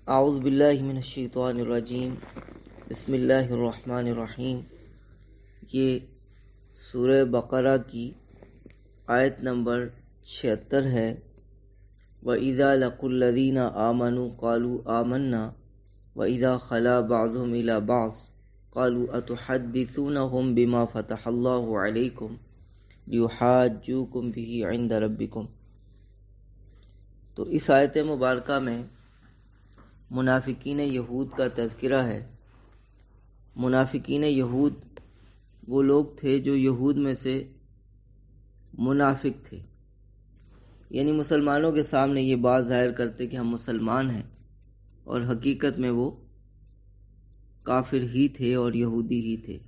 اعوذ باللہ من الشیطان الرجیم، بسم اللہ الرحمن الرحیم۔ یہ سورہ بقرہ کی آیت نمبر 76 ہے۔ وَإِذَا لَقُوا الَّذِينَ آمَنُوا قَالُوا آمَنَّا وَإِذَا خَلَا بَعْضُهُمْ إِلَى بَعْضٍ قَالُوا أَتُحَدِّثُونَهُمْ بِمَا فَتَحَ اللَّهُ عَلَيْكُمْ لِيُحَاجُّوكُمْ بِهِ عِندَ رَبِّكُمْ۔ تو اس آیت مبارکہ میں منافقین یہود کا تذکرہ ہے۔ منافقین یہود وہ لوگ تھے جو یہود میں سے منافق تھے، یعنی مسلمانوں کے سامنے یہ بات ظاہر کرتے کہ ہم مسلمان ہیں، اور حقیقت میں وہ کافر ہی تھے اور یہودی ہی تھے۔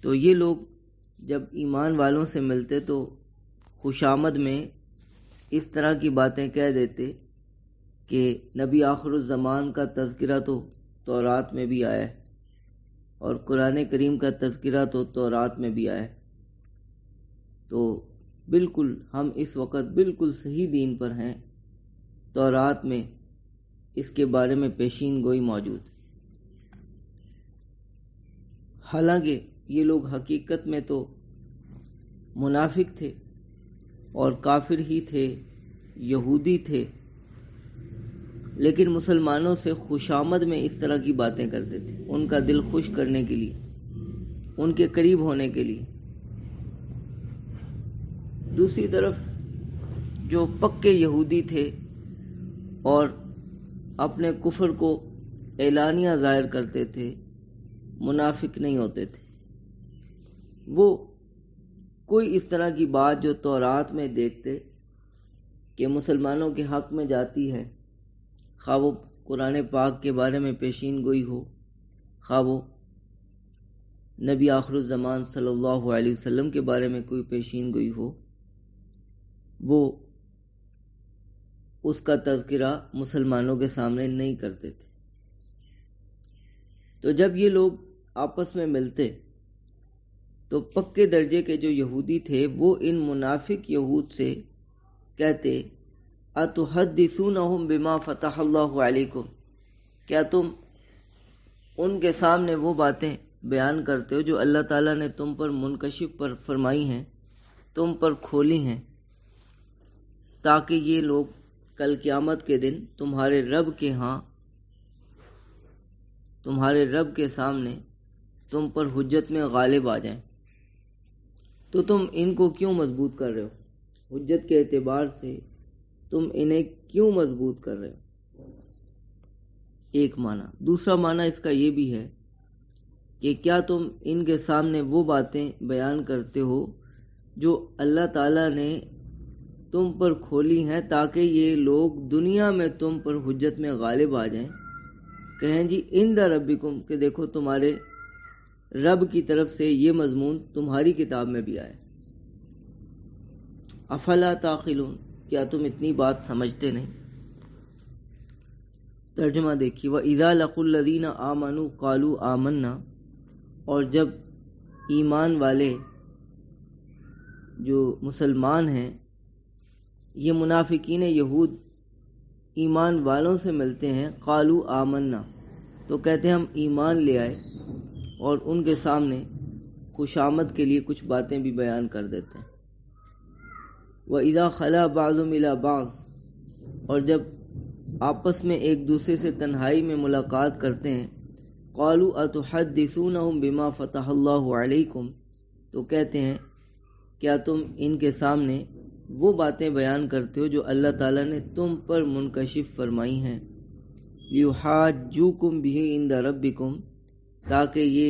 تو یہ لوگ جب ایمان والوں سے ملتے تو خوشامد میں اس طرح کی باتیں کہہ دیتے کہ نبی آخر الزمان کا تذکرہ تو تورات میں بھی آیا ہے، اور قرآن کریم کا تذکرہ تو تورات میں بھی آیا ہے، تو بالکل ہم اس وقت بالکل صحیح دین پر ہیں، تورات میں اس کے بارے میں پیشین گوئی موجود۔ حالانکہ یہ لوگ حقیقت میں تو منافق تھے اور کافر ہی تھے، یہودی تھے، لیکن مسلمانوں سے خوشامد میں اس طرح کی باتیں کرتے تھے، ان کا دل خوش کرنے کے لیے، ان کے قریب ہونے کے لیے۔ دوسری طرف جو پکے یہودی تھے اور اپنے کفر کو اعلانیہ ظاہر کرتے تھے، منافق نہیں ہوتے تھے، وہ کوئی اس طرح کی بات جو تورات میں دیکھتے کہ مسلمانوں کے حق میں جاتی ہے، خواہ وہ قرآن پاک کے بارے میں پیشین گوئی ہو، خواہ وہ نبی آخر الزمان صلی اللہ علیہ وسلم کے بارے میں کوئی پیشین گوئی ہو، وہ اس کا تذکرہ مسلمانوں کے سامنے نہیں کرتے تھے۔ تو جب یہ لوگ آپس میں ملتے تو پکے درجے کے جو یہودی تھے وہ ان منافق یہود سے کہتے اتحدثونہم بما فتح اللہ علیکم، کیا تم ان کے سامنے وہ باتیں بیان کرتے ہو جو اللہ تعالیٰ نے تم پر منکشف پر فرمائی ہیں، تم پر کھولی ہیں، تاکہ یہ لوگ کل قیامت کے دن تمہارے رب کے ہاں، تمہارے رب کے سامنے تم پر حجت میں غالب آ جائیں۔ تو تم ان کو کیوں مضبوط کر رہے ہو؟ حجت کے اعتبار سے تم انہیں کیوں مضبوط کر رہے ہو؟ ایک معنی۔ دوسرا معنی اس کا یہ بھی ہے کہ کیا تم ان کے سامنے وہ باتیں بیان کرتے ہو جو اللہ تعالیٰ نے تم پر کھولی ہیں تاکہ یہ لوگ دنیا میں تم پر حجت میں غالب آ جائیں، کہیں جی عند ربکم، کہ دیکھو تمہارے رب کی طرف سے یہ مضمون تمہاری کتاب میں بھی آئے۔ افلا تعقلون، کیا تم اتنی بات سمجھتے نہیں؟ ترجمہ دیکھیے، وَإِذَا لَقُوا الَّذِينَ آمَنُوا قَالُوا آمَنَّا، اور جب ایمان والے جو مسلمان ہیں، یہ منافقین یہود ایمان والوں سے ملتے ہیں، قَالُوا آمَنَّا، تو کہتے ہیں ہم ایمان لے آئے، اور ان کے سامنے خوشامد کے لیے کچھ باتیں بھی بیان کر دیتے ہیں۔ وَإِذَا خَلَا بَعْضُهُمْ إِلَى بَعْضٍ، اور جب آپس میں ایک دوسرے سے تنہائی میں ملاقات کرتے ہیں، قَالُوا أَتُحَدِّثُونَهُمْ بِمَا فَتَحَ اللَّهُ عَلَيْكُمْ، تو کہتے ہیں کیا تم ان کے سامنے وہ باتیں بیان کرتے ہو جو اللہ تعالیٰ نے تم پر منکشف فرمائی ہیں، لِيُحَاجُّوكُمْ بِهِ عِندَ رَبِّكُمْ، تاکہ یہ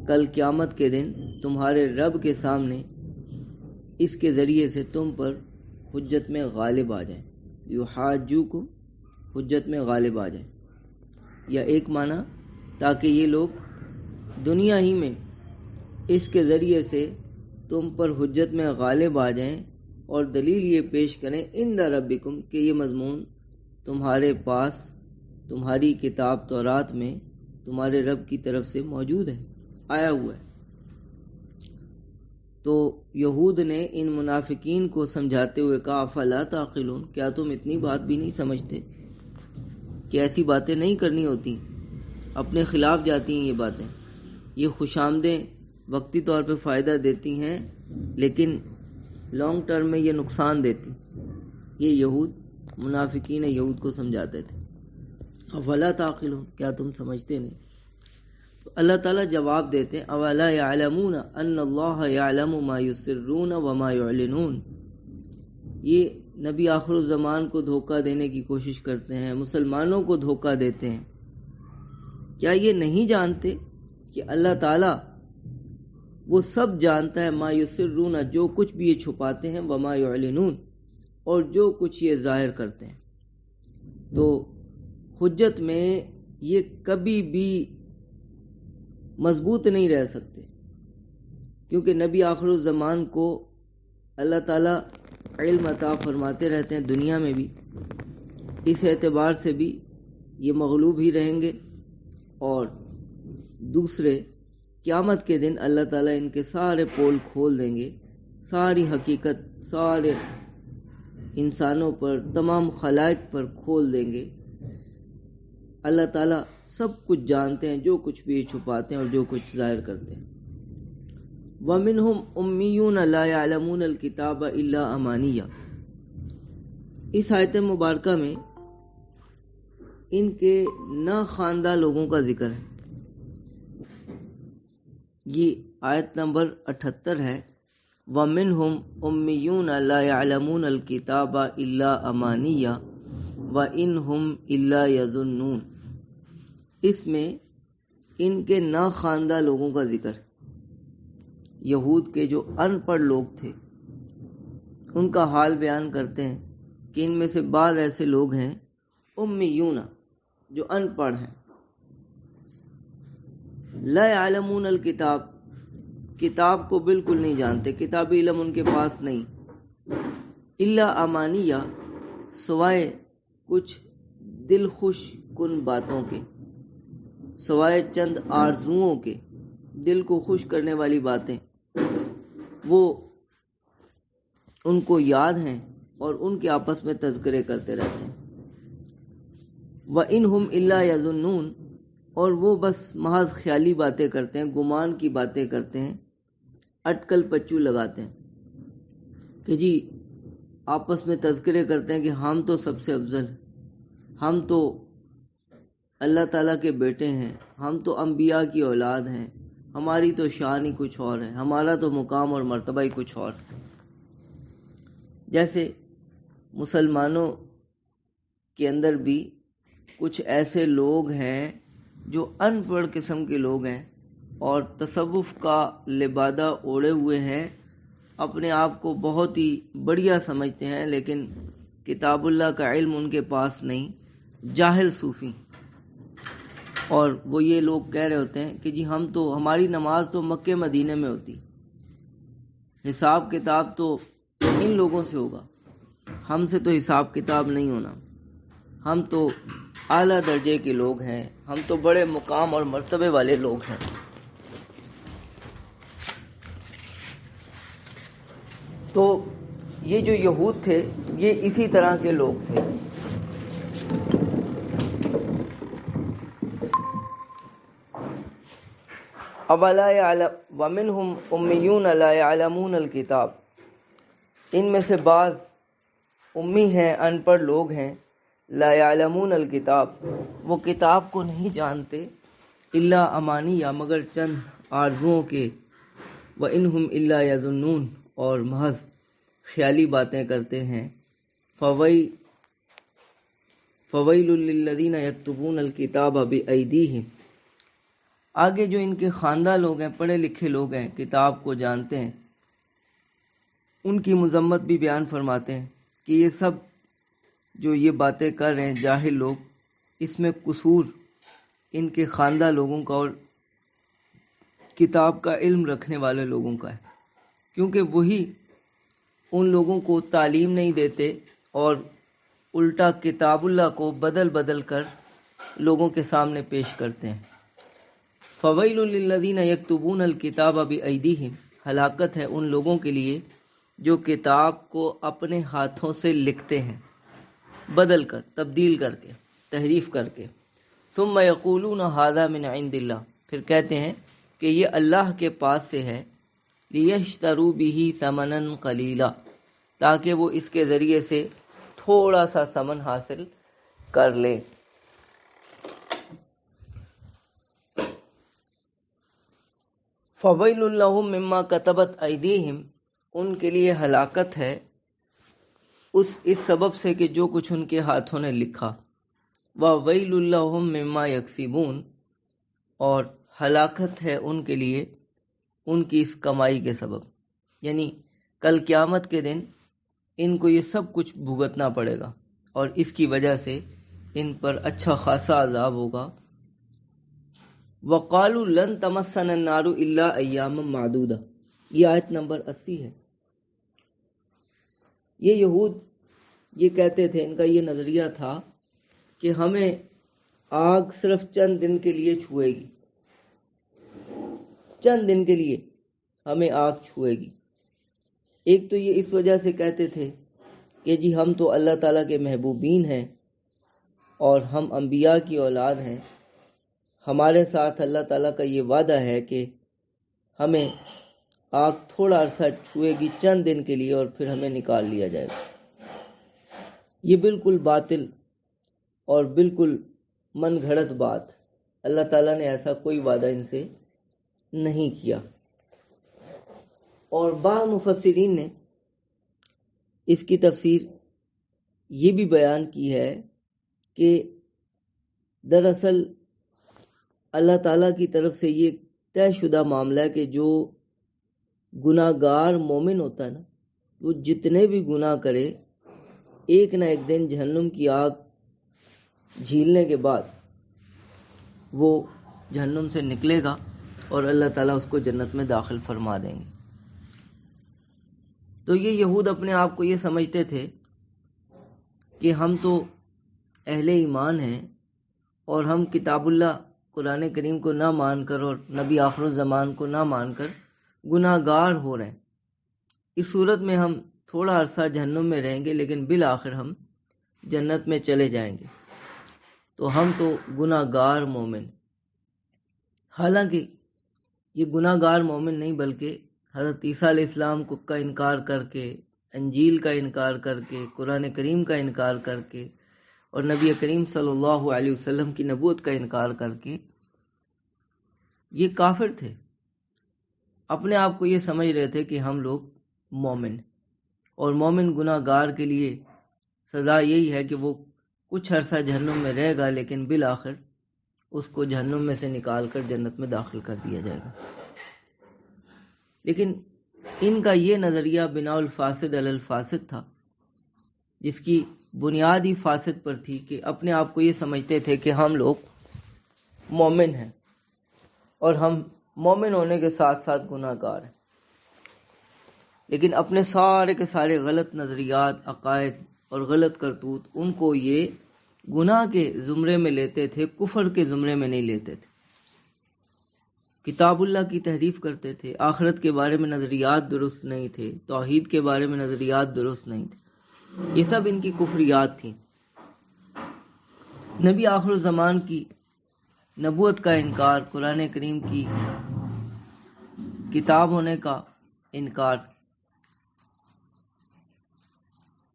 کل قیامت کے دن تمہارے رب کے سامنے اس کے ذریعے سے تم پر حجت میں غالب آ جائیں۔ یحاجوکم، حجت میں غالب آ جائیں، یا ایک معنی تاکہ یہ لوگ دنیا ہی میں اس کے ذریعے سے تم پر حجت میں غالب آ جائیں، اور دلیل یہ پیش کریں عند ربکم، کہ یہ مضمون تمہارے پاس تمہاری کتاب تورات میں تمہارے رب کی طرف سے موجود ہے، آیا ہوا ہے۔ تو یہود نے ان منافقین کو سمجھاتے ہوئے کہا افلا تعقلون، کیا تم اتنی بات بھی نہیں سمجھتے کہ ایسی باتیں نہیں کرنی ہوتی، اپنے خلاف جاتی ہیں یہ باتیں، یہ خوش آمدیں وقتی طور پہ فائدہ دیتی ہیں لیکن لانگ ٹرم میں یہ نقصان دیتی۔ یہ یہود منافقین یہود کو سمجھاتے تھے، افلا تعقلون، کیا تم سمجھتے نہیں؟ تو اللہ تعالیٰ جواب دیتے ہیں اولا یعلمون ان اللہ یعلم ما یسرون وما یعلنون۔ یہ نبی آخر الزمان کو دھوکہ دینے کی کوشش کرتے ہیں، مسلمانوں کو دھوکہ دیتے ہیں۔ کیا یہ نہیں جانتے کہ اللہ تعالیٰ وہ سب جانتا ہے، ما یسرون، جو کچھ بھی یہ چھپاتے ہیں، وما یعلنون، اور جو کچھ یہ ظاہر کرتے ہیں۔ تو حجت میں یہ کبھی بھی مضبوط نہیں رہ سکتے، کیونکہ نبی آخر الزمان کو اللہ تعالیٰ علم عطا فرماتے رہتے ہیں دنیا میں بھی، اس اعتبار سے بھی یہ مغلوب ہی رہیں گے، اور دوسرے قیامت کے دن اللہ تعالیٰ ان کے سارے پول کھول دیں گے، ساری حقیقت سارے انسانوں پر، تمام خلائق پر کھول دیں گے۔ اللہ تعالیٰ سب کچھ جانتے ہیں، جو کچھ بھی چھپاتے ہیں اور جو کچھ ظاہر کرتے ہیں۔ وَمِنْهُمْ أُمِّيُّونَ لَا يَعْلَمُونَ الْكِتَابَ إِلَّا أَمَانِيَّ۔ اس آیت مبارکہ میں ان کے ناخواندہ لوگوں کا ذکر ہے۔ یہ آیت نمبر 78 ہے، وَمِنْهُمْ أُمِّيُّونَ لَا يَعْلَمُونَ الْكِتَابَ إِلَّا أَمَانِيَّ وَإِنْهُمْ إِلَّا يَظُنُّونَ۔ اس میں ان کے ناخواندہ لوگوں کا ذکر ہے۔ یہود کے جو ان پڑھ لوگ تھے ان کا حال بیان کرتے ہیں کہ ان میں سے بعض ایسے لوگ ہیں امیون، جو ان پڑھ ہیں، لا یعلمون الکتاب، کتاب کو بالکل نہیں جانتے، کتابی علم ان کے پاس نہیں، الا امانیہ، سوائے کچھ دل خوش کن باتوں کے، سوائے چند آرزوؤں کے، دل کو خوش کرنے والی باتیں وہ ان کو یاد ہیں اور ان کے آپس میں تذکرے کرتے رہتے ہیں۔ وَإِنْهُمْ إِلَّا يَظُنُّونَ، اور وہ بس محض خیالی باتیں کرتے ہیں، گمان کی باتیں کرتے ہیں، اٹکل پچو لگاتے ہیں کہ جی آپس میں تذکرے کرتے ہیں کہ ہم تو سب سے افضل ہیں، ہم تو اللہ تعالیٰ کے بیٹے ہیں، ہم تو انبیاء کی اولاد ہیں، ہماری تو شان ہی کچھ اور ہے، ہمارا تو مقام اور مرتبہ ہی کچھ اور ہے۔ جیسے مسلمانوں کے اندر بھی کچھ ایسے لوگ ہیں جو ان پڑھ قسم کے لوگ ہیں اور تصوف کا لبادہ اوڑے ہوئے ہیں، اپنے آپ کو بہت ہی بڑھیا سمجھتے ہیں لیکن کتاب اللہ کا علم ان کے پاس نہیں، جاہل صوفی، اور وہ یہ لوگ کہہ رہے ہوتے ہیں کہ جی ہم تو، ہماری نماز تو مکے مدینے میں ہوتی، حساب کتاب تو ان لوگوں سے ہوگا، ہم سے تو حساب کتاب نہیں ہونا، ہم تو اعلیٰ درجے کے لوگ ہیں، ہم تو بڑے مقام اور مرتبے والے لوگ ہیں۔ تو یہ جو یہود تھے یہ اسی طرح کے لوگ تھے۔ وَمِنْهُمْ أُمِّيُّونَ لَا يَعْلَمُونَ الْكِتَابَ، ان میں سے بعض امی ہیں، ان پڑھ لوگ ہیں، لا يعلمون الکتاب، وہ کتاب کو نہیں جانتے، الا امانیہ، مگر چند آرزوؤں کے، وَإِنْهُمْ إِلَّا يَظُنُّونَ، اور محض خیالی باتیں کرتے ہیں۔ فَوَيْلٌ لِّلَّذِينَ يَكْتُبُونَ الْكِتَابَ بِأَيْدِيهِمْ، آگے جو ان کے خواندہ لوگ ہیں، پڑھے لکھے لوگ ہیں، کتاب کو جانتے ہیں، ان کی مذمت بھی بیان فرماتے ہیں کہ یہ سب جو یہ باتیں کر رہے ہیں جاہل لوگ، اس میں قصور ان کے خواندہ لوگوں کا اور کتاب کا علم رکھنے والے لوگوں کا ہے، کیونکہ وہی ان لوگوں کو تعلیم نہیں دیتے اور الٹا کتاب اللہ کو بدل بدل کر لوگوں کے سامنے پیش کرتے ہیں۔ فَوَيْلٌ لِّلَّذِينَ يَكْتُبُونَ الْكِتَابَ بِأَيْدِيهِمْ ہلاکت ہے ان لوگوں کے لیے جو کتاب کو اپنے ہاتھوں سے لکھتے ہیں، بدل کر، تبدیل کر کے، تحریف کر کے۔ ثم یقولون ھذا من عند اللہ، پھر کہتے ہیں کہ یہ اللہ کے پاس سے ہے، لیشتروا بہ ثمنا قلیلا، تاکہ وہ اس کے ذریعے سے تھوڑا سا ثمن حاصل کر لے۔ فویل لہم مما کتبت ایدیہم، ان کے لیے ہلاکت ہے اس سبب سے کہ جو کچھ ان کے ہاتھوں نے لکھا۔ وویل لہم مما یکسبون، اور ہلاکت ہے ان کے لیے ان کی اس کمائی کے سبب، یعنی کل قیامت کے دن ان کو یہ سب کچھ بھگتنا پڑے گا اور اس کی وجہ سے ان پر اچھا خاصا عذاب ہوگا۔ وَقَالُوا لَن تَمَسَّنَا النَّارُ إِلَّا أَيَّامًا مَّعْدُودَةً، یہ آیت نمبر 80 ہے۔ یہ یہود یہ کہتے تھے، ان کا یہ نظریہ تھا کہ ہمیں آگ صرف چند دن کے لیے چھوئے گی، چند دن کے لیے ہمیں آگ چھوئے گی۔ ایک تو یہ اس وجہ سے کہتے تھے کہ جی ہم تو اللہ تعالیٰ کے محبوبین ہیں اور ہم انبیاء کی اولاد ہیں، ہمارے ساتھ اللہ تعالیٰ کا یہ وعدہ ہے کہ ہمیں آگ تھوڑا عرصہ چھوئے گی، چند دن کے لیے، اور پھر ہمیں نکال لیا جائے گا۔ یہ بالکل باطل اور بالکل من گھڑت بات، اللہ تعالیٰ نے ایسا کوئی وعدہ ان سے نہیں کیا۔ اور بعض مفسرین نے اس کی تفسیر یہ بھی بیان کی ہے کہ دراصل اللہ تعالیٰ کی طرف سے یہ طے شدہ معاملہ ہے کہ جو گناہ گار مومن ہوتا ہے نا، وہ جتنے بھی گناہ کرے ایک نہ ایک دن جہنم کی آگ جھیلنے کے بعد وہ جہنم سے نکلے گا اور اللہ تعالیٰ اس کو جنت میں داخل فرما دیں گے۔ تو یہ یہود اپنے آپ کو یہ سمجھتے تھے کہ ہم تو اہل ایمان ہیں اور ہم کتاب اللہ قرآن کریم کو نہ مان کر اور نبی آخر الزمان کو نہ مان کر گناہ گار ہو رہے ہیں۔ اس صورت میں ہم تھوڑا عرصہ جہنم میں رہیں گے لیکن بالآخر ہم جنت میں چلے جائیں گے، تو ہم تو گناہ گار مومن۔ حالانکہ یہ گناہ گار مومن نہیں، بلکہ حضرت عیسیٰ علیہ السلام کو کا انکار کر کے، انجیل کا انکار کر کے، قرآن کریم کا انکار کر کے اور نبی کریم صلی اللہ علیہ وسلم کی نبوت کا انکار کر کے یہ کافر تھے۔ اپنے آپ کو یہ سمجھ رہے تھے کہ ہم لوگ مومن، اور مومن گناہ گار کے لیے سزا یہی ہے کہ وہ کچھ عرصہ جہنم میں رہے گا لیکن بالآخر اس کو جہنم میں سے نکال کر جنت میں داخل کر دیا جائے گا۔ لیکن ان کا یہ نظریہ بنا الفاسد علی الفاسد تھا، جس کی بنیاد ہی فاسد پر تھی کہ اپنے آپ کو یہ سمجھتے تھے کہ ہم لوگ مومن ہیں اور ہم مومن ہونے کے ساتھ ساتھ گناہ گار ہیں، لیکن اپنے سارے کے سارے غلط نظریات، عقائد اور غلط کرتوت ان کو یہ گناہ کے زمرے میں لیتے تھے، کفر کے زمرے میں نہیں لیتے تھے۔ کتاب اللہ کی تحریف کرتے تھے، آخرت کے بارے میں نظریات درست نہیں تھے، توحید کے بارے میں نظریات درست نہیں تھے، یہ سب ان کی کفریات تھیں۔ نبی آخر الزمان کی نبوت کا انکار، قرآن کریم کی کتاب ہونے کا انکار۔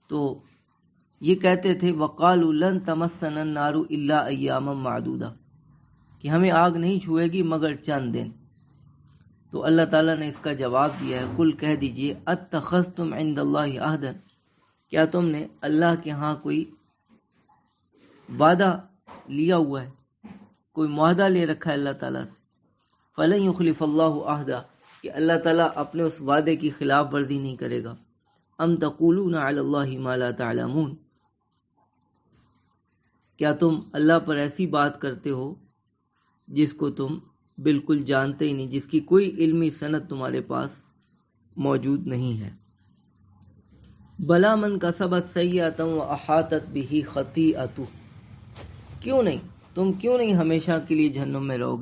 تو یہ کہتے تھے وَقَالُوا لَن تَمَسَّنَا النَّارُ إِلَّا أَيَّامًا مَّعْدُودَةً، کہ ہمیں آگ نہیں چھوئے گی مگر چند دن۔ تو اللہ تعالیٰ نے اس کا جواب دیا ہے، قل کہہ دیجئے اتخذتم عند اللہ عہدا، کیا تم نے اللہ کے ہاں کوئی وعدہ لیا ہوا ہے، کوئی معاہدہ لے رکھا ہے اللہ تعالیٰ سے؟ فلن یخلف اللہ عہدا، کہ اللہ تعالیٰ اپنے اس وعدے کی خلاف ورزی نہیں کرے گا۔ ام تقولون علی اللہ ما لا تعلمون، کیا تم اللہ پر ایسی بات کرتے ہو جس کو تم بالکل جانتے ہی نہیں، جس کی کوئی علمی سند تمہارے پاس موجود نہیں ہے۔ بلا من کسبت سیئۃ واحاطت بہ خطیئۃ، کیوں نہیں، تم کیوں نہیں ہمیشہ کے لیے جہنم میں رہو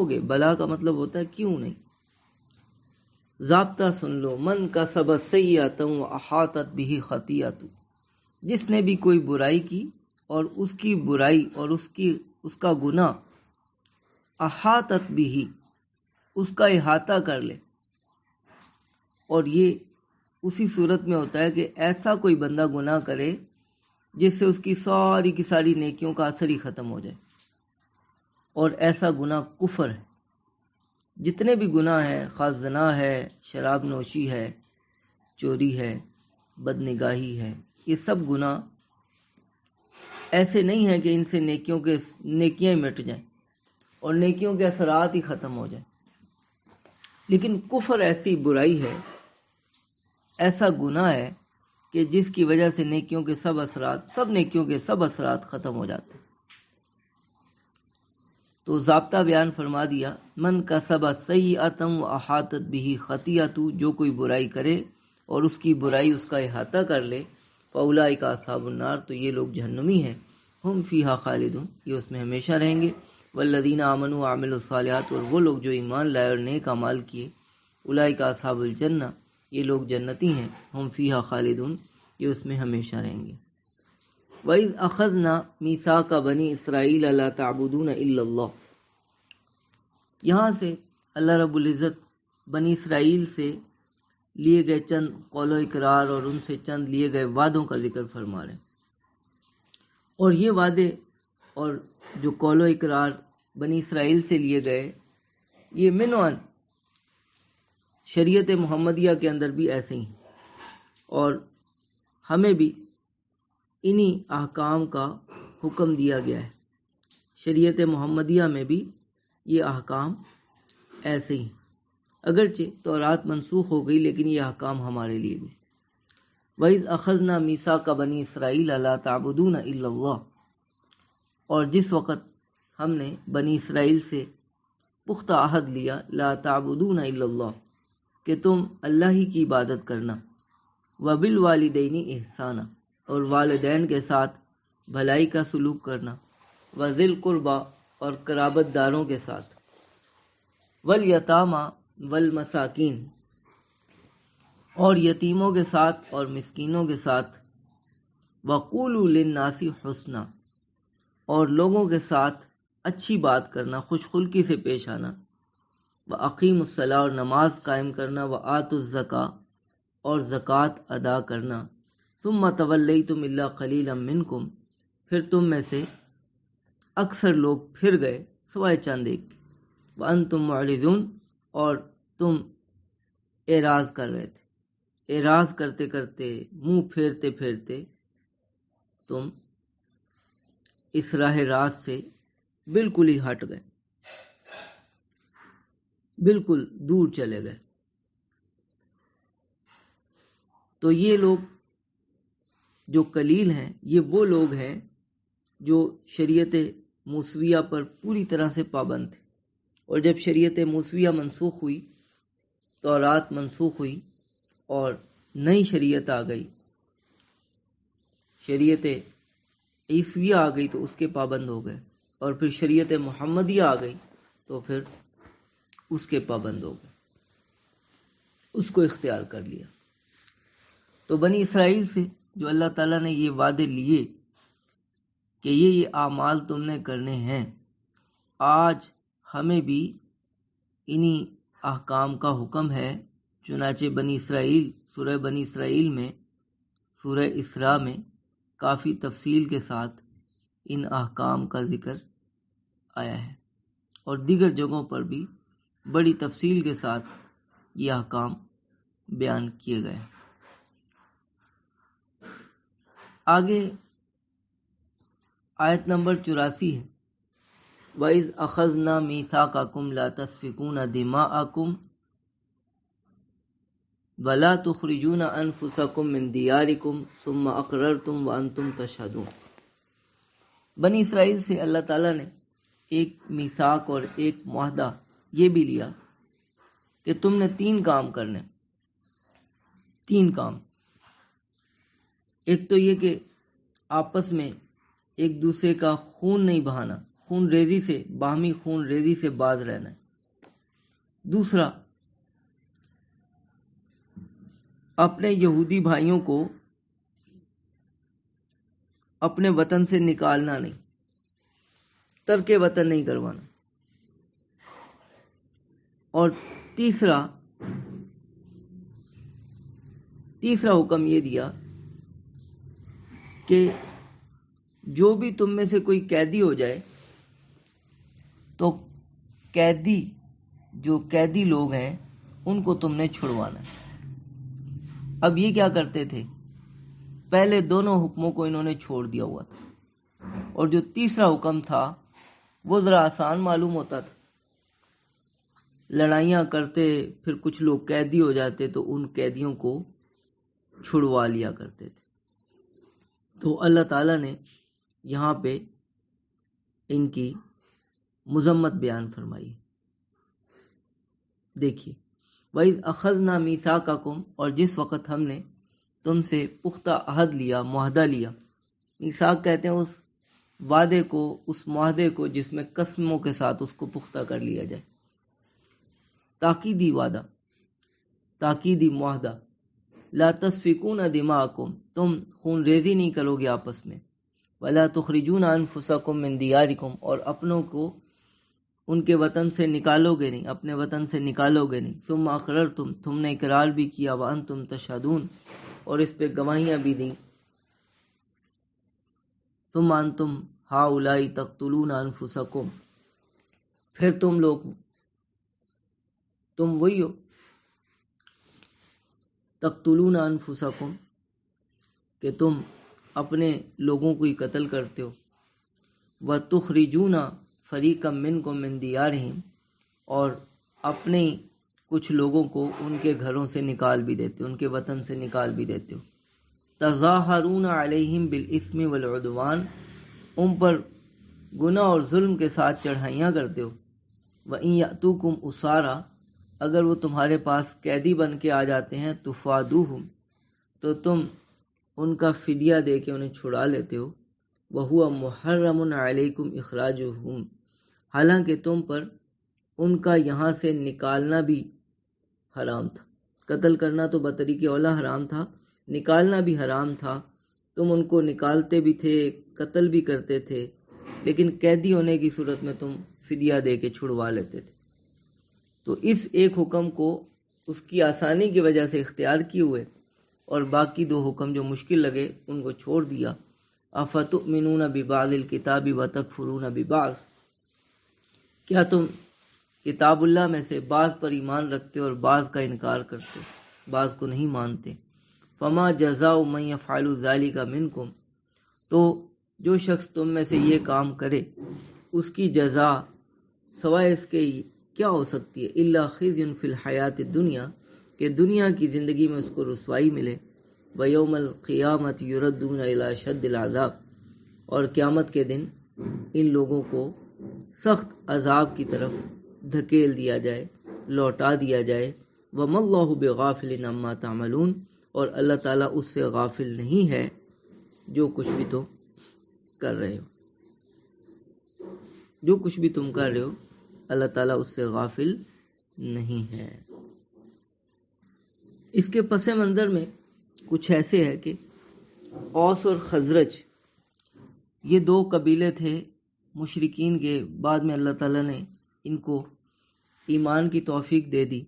گے؟ بلا کا مطلب ہوتا ہے کیوں نہیں۔ ضابطہ سن لو، من کسب سیئۃ واحاطت بہ خطیئۃ، جس نے بھی کوئی برائی کی اور اس کی برائی اور اس کا گناہ احاطت بہ، اس کا احاطہ کر لے، اور یہ اسی صورت میں ہوتا ہے کہ ایسا کوئی بندہ گناہ کرے جس سے اس کی ساری کی ساری نیکیوں کا اثر ہی ختم ہو جائے، اور ایسا گناہ کفر ہے۔ جتنے بھی گناہ ہیں، خواہ زنا ہے، شراب نوشی ہے، چوری ہے، بد نگاہی ہے، یہ سب گناہ ایسے نہیں ہیں کہ ان سے نیکیاں مٹ جائیں اور نیکیوں کے اثرات ہی ختم ہو جائیں، لیکن کفر ایسی برائی ہے، ایسا گناہ ہے کہ جس کی وجہ سے نیکیوں کے سب نیکیوں کے سب اثرات ختم ہو جاتے ہیں۔ تو ضابطہ بیان فرما دیا، من کسب سیئۃ واحاطت بہ خطیئۃ، جو کوئی برائی کرے اور اس کی برائی اس کا احاطہ کر لے، فاولئک اصحاب النار، تو یہ لوگ جہنمی ہیں، ہم فیہا خالدون، یہ اس میں ہمیشہ رہیں گے، والذین آمنوا وعملوا الصالحات، اور وہ لوگ جو ایمان لائے اور نیک اعمال کیے، اولئک اصحاب الجنہ، یہ لوگ جنتی ہیں، ہم فیہا خالدون، یہ اس میں ہمیشہ رہیں گے۔ وَإِذْ أَخَذْنَا مِيثَاقَ بَنِي إِسْرَائِيلَ لَا تَعْبُدُونَ إِلَّا اللَّهَ، یہاں سے اللہ رب العزت بنی اسرائیل سے لیے گئے چند قول و اقرار اور ان سے چند لیے گئے وعدوں کا ذکر فرما رہے ہیں، اور یہ وعدے اور جو قول و اقرار بنی اسرائیل سے لیے گئے، یہ منوان شریعت محمدیہ کے اندر بھی ایسے ہی، اور ہمیں بھی انہی احکام کا حکم دیا گیا ہے۔ شریعت محمدیہ میں بھی یہ احکام ایسے ہی، اگرچہ تورات منسوخ ہو گئی لیکن یہ احکام ہمارے لیے بھی۔ وَإِذْ أَخَذْنَا مِيثَاقَ بَنِي إِسْرَائِيلَ لَا تَعْبُدُونَ إِلَّا اللَّهَ، اور جس وقت ہم نے بنی اسرائیل سے پختہ عہد لیا، لا تعبدون الا اللہ، کہ تم اللہ ہی کی عبادت کرنا، وبالوالدین احسانا، اور والدین کے ساتھ بھلائی کا سلوک کرنا، وذی القربى، اور قرابت داروں کے ساتھ، والیتامی والمساکین، اور یتیموں کے ساتھ اور مسکینوں کے ساتھ، وقولوا للناس حسنا، اور لوگوں کے ساتھ اچھی بات کرنا، خوش خلقی سے پیش آنا، وَأَقِیمُوا الصَّلَاةَ، اور نماز قائم کرنا، وَآتُوا الزَّکاۃَ، اور زکوٰۃ ادا کرنا، ثُمَّ تَوَلَّیْتُمْ إِلَّا قَلِیلًا مِنْکُمْ، پھر تم میں سے اکثر لوگ پھر گئے سوائے چند ایک، وَأَنْتُمْ مُعْرِضُونَ، اور تم اعراض کر رہے تھے، اعراض کرتے کرتے، منہ پھیرتے پھیرتے تم اس راہ راست سے بالکل ہی ہٹ گئے، بالکل دور چلے گئے۔ تو یہ لوگ جو قلیل ہیں، یہ وہ لوگ ہیں جو شریعت موسویہ پر پوری طرح سے پابند تھے، اور جب شریعت موسویہ منسوخ ہوئی، تورات منسوخ ہوئی اور نئی شریعت آ گئی، شریعت عیسویہ آ گئی، تو اس کے پابند ہو گئے، اور پھر شریعت محمدیہ آ گئی تو پھر اس کے پابند ہو گئے، اس کو اختیار کر لیا۔ تو بنی اسرائیل سے جو اللہ تعالیٰ نے یہ وعدے لیے کہ یہ اعمال تم نے کرنے ہیں، آج ہمیں بھی انہی احکام کا حکم ہے۔ چنانچہ بنی اسرائیل، سورہ بنی اسرائیل میں، سورہ اسراء میں کافی تفصیل کے ساتھ ان احکام کا ذکر آیا ہے، اور دیگر جگہوں پر بھی بڑی تفصیل کے ساتھ یہ احکام بیان کیے گئے ہیں۔ آگے آیت نمبر 84 ہے، وَإِذْ أَخَذْنَا مِيثَاقَكُمْ لَا تَسْفِكُونَ دِمَاءَكُمْ وَلَا تُخْرِجُونَ أَنفُسَكُمْ مِنْ دِيَارِكُمْ ثُمَّ أَقْرَرْتُمْ وَأَنْتُمْ تَشْهَدُونَ۔ بنی اسرائیل سے اللہ تعالیٰ نے ایک میثاق اور ایک معاہدہ یہ بھی لیا کہ تم نے 3 کام کرنے، 3 کام۔ ایک تو یہ کہ آپس میں ایک دوسرے کا خون نہیں بہانا، خون ریزی سے، باہمی خون ریزی سے باز رہنا ہے۔ دوسرا اپنے یہودی بھائیوں کو اپنے وطن سے نکالنا نہیں، ترک وطن نہیں کروانا۔ اور تیسرا حکم یہ دیا کہ جو بھی تم میں سے کوئی قیدی ہو جائے تو جو قیدی لوگ ہیں ان کو تم نے چھڑوانا ہے۔ اب یہ کیا کرتے تھے؟ پہلے دونوں حکموں کو انہوں نے چھوڑ دیا ہوا تھا، اور جو تیسرا حکم تھا وہ ذرا آسان معلوم ہوتا تھا۔ لڑائیاں کرتے، پھر کچھ لوگ قیدی ہو جاتے تو ان قیدیوں کو چھڑوا لیا کرتے تھے۔ تو اللہ تعالیٰ نے یہاں پہ ان کی مذمت بیان فرمائی۔ دیکھیے، وَإِذْ أَخَذْنَا مِيثَاقَكُمْ، اور جس وقت ہم نے تم سے پختہ عہد لیا، معاہدہ لیا۔ میثاق کہتے ہیں اس وعدے کو، اس معاہدے کو جس میں قسموں کے ساتھ اس کو پختہ کر لیا جائے۔ تاکیدی وعدہ، تاکیدی معاہدہ۔ لا تسفکون دماءکم، تم خون ریزی نہیں کرو گے آپس میں۔ ولا تخرجون انفسکم من دیارکم، اور اپنوں کو ان کے وطن سے نکالو گے نہیں، اپنے وطن سے نکالو گے نہیں۔ ثم اقررتم، تم نے اقرار بھی کیا، وانتم تشہدون، اور اس پہ گواہیاں بھی دیں۔ ثم انتم ہؤلاء تقتلون انفسکم، پھر تم وہی ہو، تقتلون انفسکم، کہ تم اپنے لوگوں کو ہی قتل کرتے ہو۔ وتخرجون فریقا منکم من دیارہم، اور اپنے کچھ لوگوں کو ان کے گھروں سے نکال بھی دیتے ہو، ان کے وطن سے نکال بھی دیتے ہو۔ تظاہرون علیہم بالاثم والعدوان، ان پر گناہ اور ظلم کے ساتھ چڑھائیاں کرتے ہو۔ وَإِن يَأْتُوكُمْ أُسَارَىٰ، اگر وہ تمہارے پاس قیدی بن کے آ جاتے ہیں، تفادوہم، تو تم ان کا فدیہ دے کے انہیں چھڑا لیتے ہو۔ وَهُوَ مُحَرَّمٌ عَلَيْكُمْ إِخْرَاجُهُمْ، حالانکہ تم پر ان کا یہاں سے نکالنا بھی حرام تھا۔ قتل کرنا تو بطریق اولا حرام تھا، نکالنا بھی حرام تھا۔ تم ان کو نکالتے بھی تھے، قتل بھی کرتے تھے، لیکن قیدی ہونے کی صورت میں تم فدیہ دے کے چھڑوا لیتے تھے۔ تو اس ایک حکم کو اس کی آسانی کی وجہ سے اختیار کیے ہوئے، اور باقی دو حکم جو مشکل لگے ان کو چھوڑ دیا۔ افتؤمنون ببعض الکتاب وتکفرون ببعض، کیا تم کتاب اللہ میں سے بعض پر ایمان رکھتے اور بعض کا انکار کرتے، بعض کو نہیں مانتے۔ فما جزاء من یفعل ذلک منکم، تو جو شخص تم میں سے یہ کام کرے اس کی جزا سوائے اس کے کیا ہو سکتی ہے؟ الا خزی فی الحیات الدنیا، کہ دنیا کی زندگی میں اس کو رسوائی ملے۔ ویوم القیامت یردون الی شد العذاب، اور قیامت کے دن ان لوگوں کو سخت عذاب کی طرف دھکیل دیا جائے، لوٹا دیا جائے۔ وما اللہ بغافل عما تعملون، اور اللہ تعالیٰ اس سے غافل نہیں ہے جو کچھ بھی تم کر رہے ہو، جو کچھ بھی تم کر رہے ہو اللہ تعالیٰ اس سے غافل نہیں ہے۔ اس کے پس منظر میں کچھ ایسے ہے کہ اوس اور خزرج یہ دو قبیلے تھے مشرکین کے، بعد میں اللہ تعالیٰ نے ان کو ایمان کی توفیق دے دی،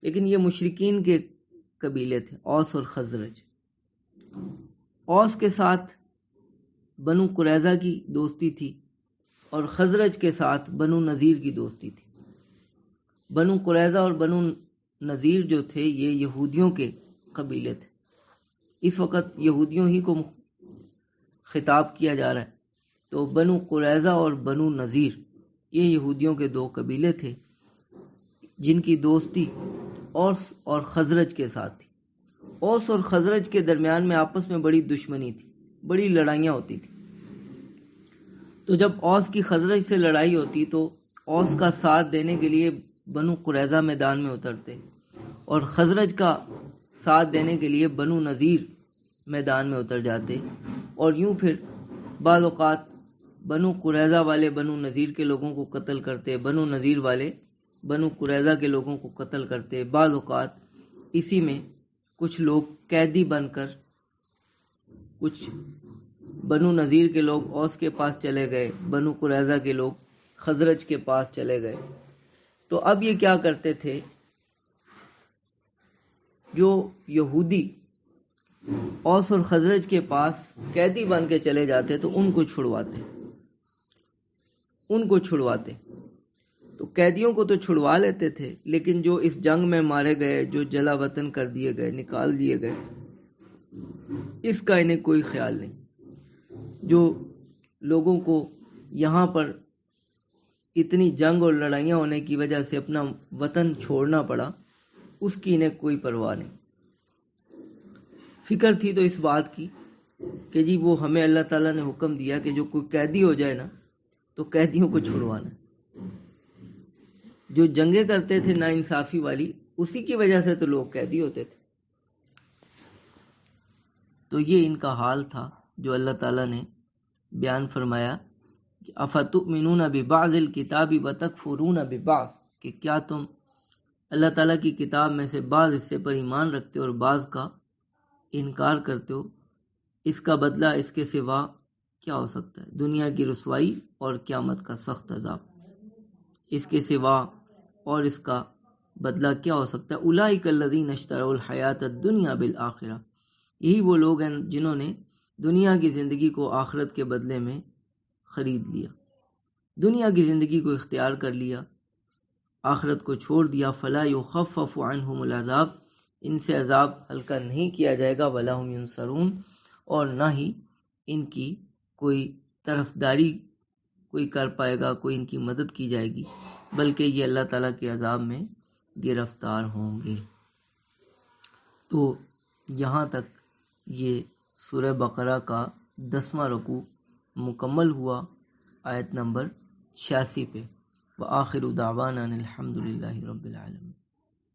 لیکن یہ مشرکین کے قبیلے تھے، اوس اور خزرج۔ اوس کے ساتھ بنو قریظہ کی دوستی تھی، اور خزرج کے ساتھ بنو نذیر کی دوستی تھی۔ بنو قریظہ اور بنو نذیر جو تھے یہ یہودیوں کے قبیلے تھے۔ اس وقت یہودیوں ہی کو خطاب کیا جا رہا ہے، تو بنو قریظہ اور بنو نذیر یہ یہودیوں کے دو قبیلے تھے جن کی دوستی اوس اور خزرج کے ساتھ تھی۔ اوس اور خزرج کے درمیان میں آپس میں بڑی دشمنی تھی، بڑی لڑائیاں ہوتی تھی۔ تو جب اوس کی خزرج سے لڑائی ہوتی تو اوس کا ساتھ دینے کے لیے بنو قریظہ میدان میں اترتے، اور خزرج کا ساتھ دینے کے لیے بنو نذیر میدان میں اتر جاتے، اور یوں پھر بعض اوقات بنو قریظہ والے بنو نذیر کے لوگوں کو قتل کرتے، بنو نذیر والے بنو قریظہ کے لوگوں کو قتل کرتے۔ بعض اوقات اسی میں کچھ لوگ قیدی بن کر، کچھ بنو نذیر کے لوگ اوس کے پاس چلے گئے، بنو قریظہ کے لوگ خزرج کے پاس چلے گئے. تو اب یہ کیا کرتے تھے، جو یہودی اوس اور خزرج کے پاس قیدی بن کے چلے جاتے تو ان کو چھڑواتے. تو قیدیوں کو تو چھڑوا لیتے تھے، لیکن جو اس جنگ میں مارے گئے، جو جلا وطن کر دیے گئے، نکال دیے گئے، اس کا انہیں کوئی خیال نہیں. جو لوگوں کو یہاں پر اتنی جنگ اور لڑائیاں ہونے کی وجہ سے اپنا وطن چھوڑنا پڑا، اس کی انہیں کوئی پرواہ نہیں. فکر تھی تو اس بات کی کہ جی وہ ہمیں اللہ تعالیٰ نے حکم دیا کہ جو کوئی قیدی ہو جائے نا تو قیدیوں کو چھڑوانا. جو جنگیں کرتے تھے نا انصافی والی، اسی کی وجہ سے تو لوگ قیدی ہوتے تھے. تو یہ ان کا حال تھا جو اللہ تعالیٰ نے بیان فرمایا کہ افتؤمنون ببعض الکتاب وتکفرون ببعض، کہ کیا تم اللہ تعالیٰ کی کتاب میں سے بعض حصے پر ایمان رکھتے ہو اور بعض کا انکار کرتے ہو. اس کا بدلہ اس کے سوا کیا ہو سکتا ہے؟ دنیا کی رسوائی اور قیامت کا سخت عذاب. اس کے سوا اور اس کا بدلہ کیا ہو سکتا ہے؟ اولئک الذین اشتروا الحیات الدنیا بالآخرہ، یہی وہ لوگ ہیں جنہوں نے دنیا کی زندگی کو آخرت کے بدلے میں خرید لیا، دنیا کی زندگی کو اختیار کر لیا، آخرت کو چھوڑ دیا. فلا یخفف عنہم العذاب، ان سے عذاب ہلکا نہیں کیا جائے گا. ولا هم ینصرون، اور نہ ہی ان کی کوئی طرفداری کوئی کر پائے گا، کوئی ان کی مدد کی جائے گی، بلکہ یہ اللہ تعالیٰ کے عذاب میں گرفتار ہوں گے. تو یہاں تک یہ سورہ بقرہ کا 10واں رکوع مکمل ہوا، آیت نمبر 86 پہ. وآخر دعوانا الحمد للہ رب العالمین.